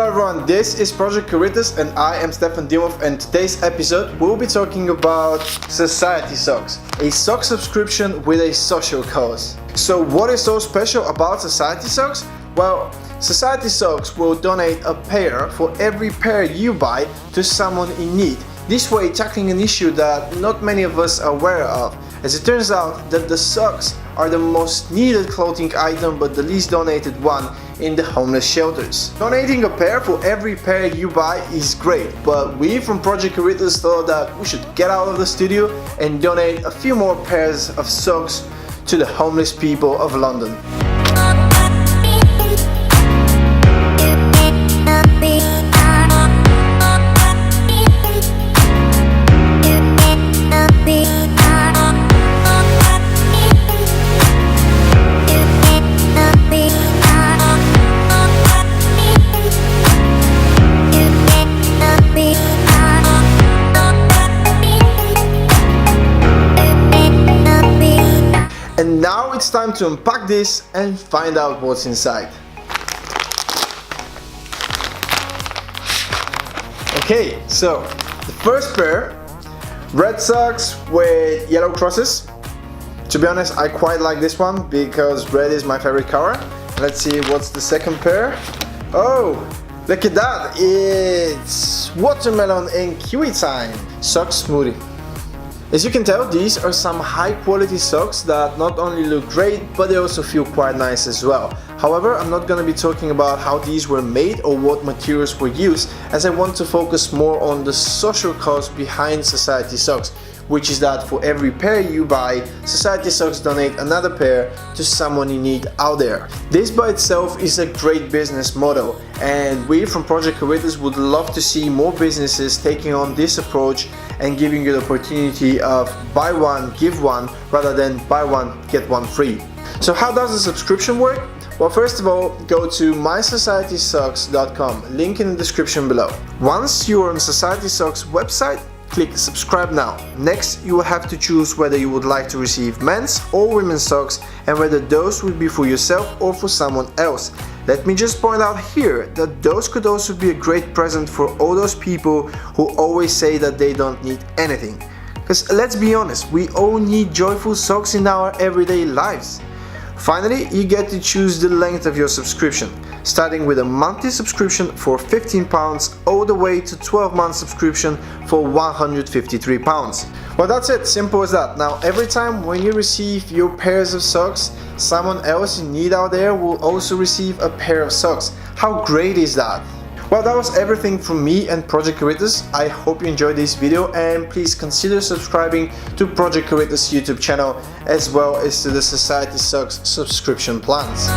Hello everyone, this is Project Caritas and I am Stefan Dimov, and today's episode we'll be talking about Society Socks, a sock subscription with a social cause. So what is so special about Society Socks? Well, Society Socks will donate a pair for every pair you buy to someone in need. This way tackling an issue that not many of us are aware of, as it turns out that the socks are the most needed clothing item but the least donated one in the homeless shelters. Donating a pair for every pair you buy is great, but we from Project Caritas thought that we should get out of the studio and donate a few more pairs of socks to the homeless people of London. And now it's time to unpack this and find out what's inside. Okay, so the first pair, red socks with yellow crosses. To be honest, I quite like this one because red is my favorite color. Let's see what's the second pair. Oh, look at that, it's watermelon and kiwi time sock smoothie. As you can tell, these are some high quality socks that not only look great, but they also feel quite nice as well. However, I'm not going to be talking about how these were made or what materials were used, as I want to focus more on the social cause behind Society Socks, which is that for every pair you buy, Society Socks donate another pair to someone in need out there. This by itself is a great business model, and we from Project Caritas would love to see more businesses taking on this approach and giving you the opportunity of buy one, give one, rather than buy one, get one free. So how does the subscription work? Well, first of all, go to mysocietysocks.com, link in the description below. Once you're on Society Socks website, click subscribe now. Next, you will have to choose whether you would like to receive men's or women's socks and whether those would be for yourself or for someone else. Let me just point out here that those could also be a great present for all those people who always say that they don't need anything. Because let's be honest, we all need joyful socks in our everyday lives. Finally, you get to choose the length of your subscription, starting with a monthly subscription for £15 all the way to 12-month subscription for £153. Well, that's it, simple as that. Now, every time when you receive your pairs of socks, someone else in need out there will also receive a pair of socks. How great is that? Well, that was everything from me and Project Caritas. I hope you enjoyed this video, and please consider subscribing to Project Caritas YouTube channel as well as to the Society Socks subscription plans.